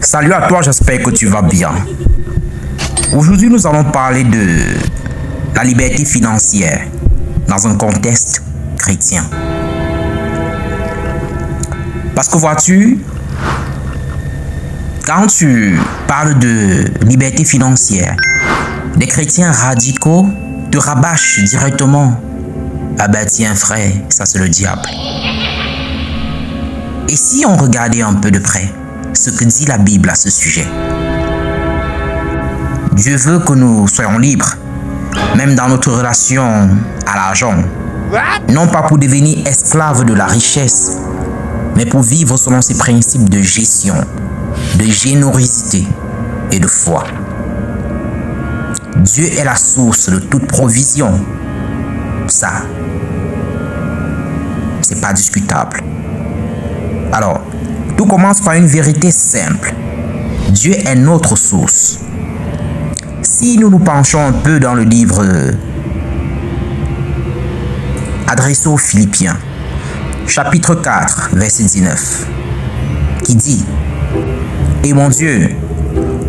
Salut à toi, j'espère que tu vas bien. Aujourd'hui, nous allons parler de la liberté financière dans un contexte chrétien. Parce que vois-tu, quand tu parles de liberté financière, les chrétiens radicaux te rabâchent directement. Ah ben tiens frère, ça c'est le diable. Et si on regardait un peu de près ce que dit la Bible à ce sujet? Dieu veut que nous soyons libres, même dans notre relation à l'argent. Non pas pour devenir esclaves de la richesse, mais pour vivre selon ses principes de gestion, de générosité et de foi. Dieu est la source de toute provision. Ça, c'est pas discutable. Alors, tout commence par une vérité simple. Dieu est notre source. Si nous nous penchons un peu dans le livre adressé aux Philippiens, chapitre 4, verset 19, qui dit: « Et mon Dieu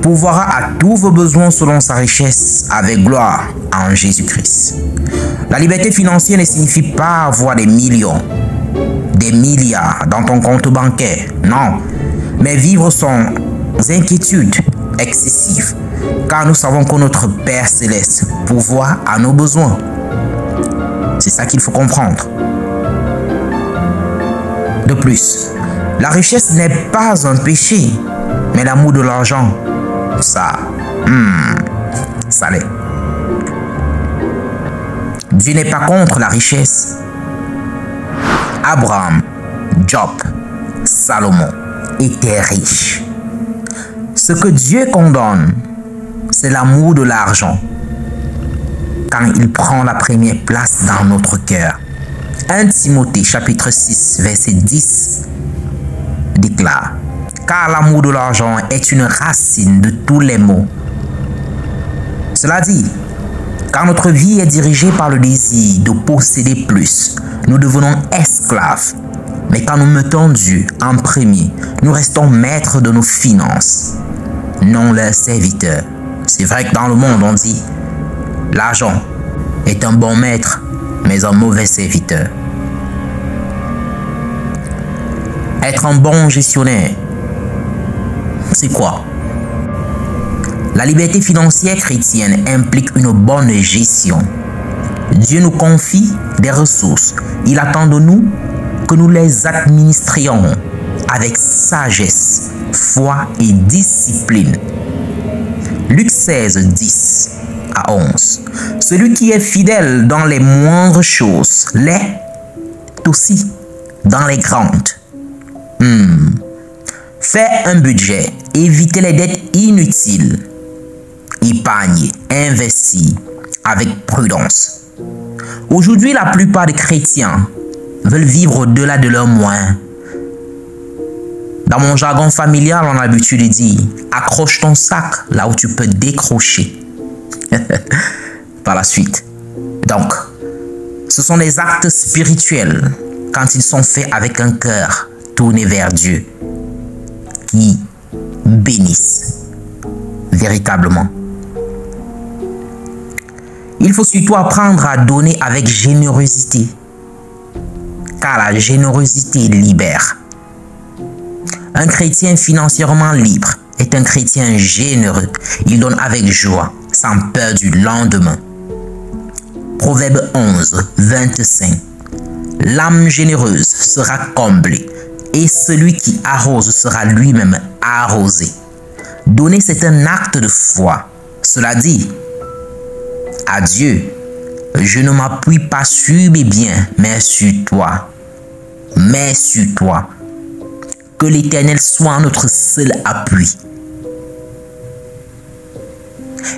pourvoira à tous vos besoins selon sa richesse avec gloire en Jésus-Christ. » La liberté financière ne signifie pas avoir des millions, des milliards dans ton compte bancaire, non, mais vivre sans inquiétude excessive, car nous savons que notre Père Céleste pourvoit à nos besoins. C'est ça qu'il faut comprendre. De plus, la richesse n'est pas un péché, mais l'amour de l'argent, ça l'est. Dieu n'est pas contre la richesse. Abraham, Job, Salomon étaient riches. Ce que Dieu condamne, c'est l'amour de l'argent, quand il prend la première place dans notre cœur. 1 Timothée chapitre 6 verset 10 déclare: « Car l'amour de l'argent est une racine de tous les maux. » Cela dit, quand notre vie est dirigée par le désir de posséder plus, nous devenons esclaves. Mais quand nous mettons Dieu en premier, nous restons maîtres de nos finances, non leurs serviteurs. C'est vrai que dans le monde, on dit l'argent est un bon maître, mais un mauvais serviteur. Être un bon gestionnaire, c'est quoi? La liberté financière chrétienne implique une bonne gestion. Dieu nous confie des ressources. Il attend de nous que nous les administrions avec sagesse, foi et discipline. Luc 16, 10 à 11. Celui qui est fidèle dans les moindres choses l'est aussi dans les grandes. Fais un budget, évitez les dettes inutiles, épargnez, investissez avec prudence. Aujourd'hui, la plupart des chrétiens veulent vivre au-delà de leurs moyens. Dans mon jargon familial, on a l'habitude de dire « accroche ton sac là où tu peux décrocher » par la suite. Donc, ce sont des actes spirituels quand ils sont faits avec un cœur tourné vers Dieu qui bénissent véritablement. Il faut surtout apprendre à donner avec générosité, car la générosité libère. Un chrétien financièrement libre est un chrétien généreux. Il donne avec joie, sans peur du lendemain. Proverbe 11, 25. L'âme généreuse sera comblée, et celui qui arrose sera lui-même arrosé. Donner, c'est un acte de foi. Cela dit, à Dieu, je ne m'appuie pas sur mes biens, mais sur toi. Mais sur toi. Que l'Éternel soit notre seul appui.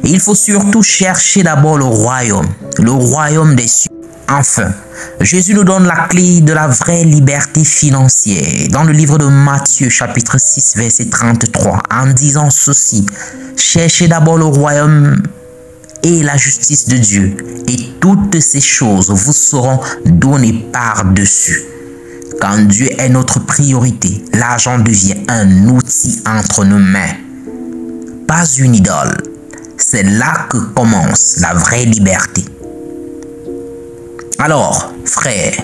Et il faut surtout chercher d'abord le royaume des cieux. Enfin, Jésus nous donne la clé de la vraie liberté financière dans le livre de Matthieu chapitre 6 verset 33 en disant ceci: cherchez d'abord le royaume et la justice de Dieu et toutes ces choses vous seront données par-dessus. Quand Dieu est notre priorité, l'argent devient un outil entre nos mains, pas une idole. C'est là que commence la vraie liberté. Alors, frères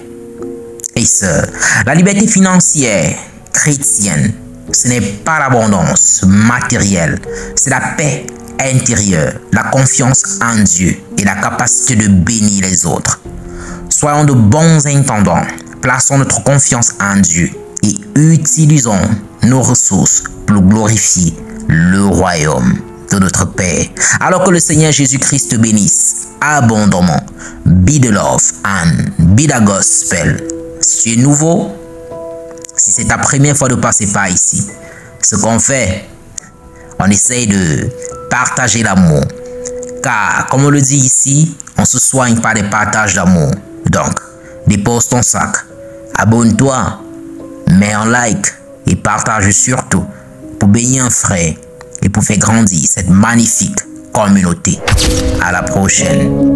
et sœurs, la liberté financière chrétienne, ce n'est pas l'abondance matérielle, c'est la paix intérieure, la confiance en Dieu et la capacité de bénir les autres. Soyons de bons intendants, plaçons notre confiance en Dieu et utilisons nos ressources pour glorifier le royaume de notre Père. Alors que le Seigneur Jésus-Christ bénisse abondamment. Be the love and be the gospel. Si tu es nouveau, si c'est ta première fois de passer par ici, ce qu'on fait, on essaye de partager l'amour. Car, comme on le dit ici, on se soigne par des partages d'amour. Donc, dépose ton sac, abonne-toi, mets un like et partage surtout pour bénir un frère et pour faire grandir cette magnifique communauté. À la prochaine.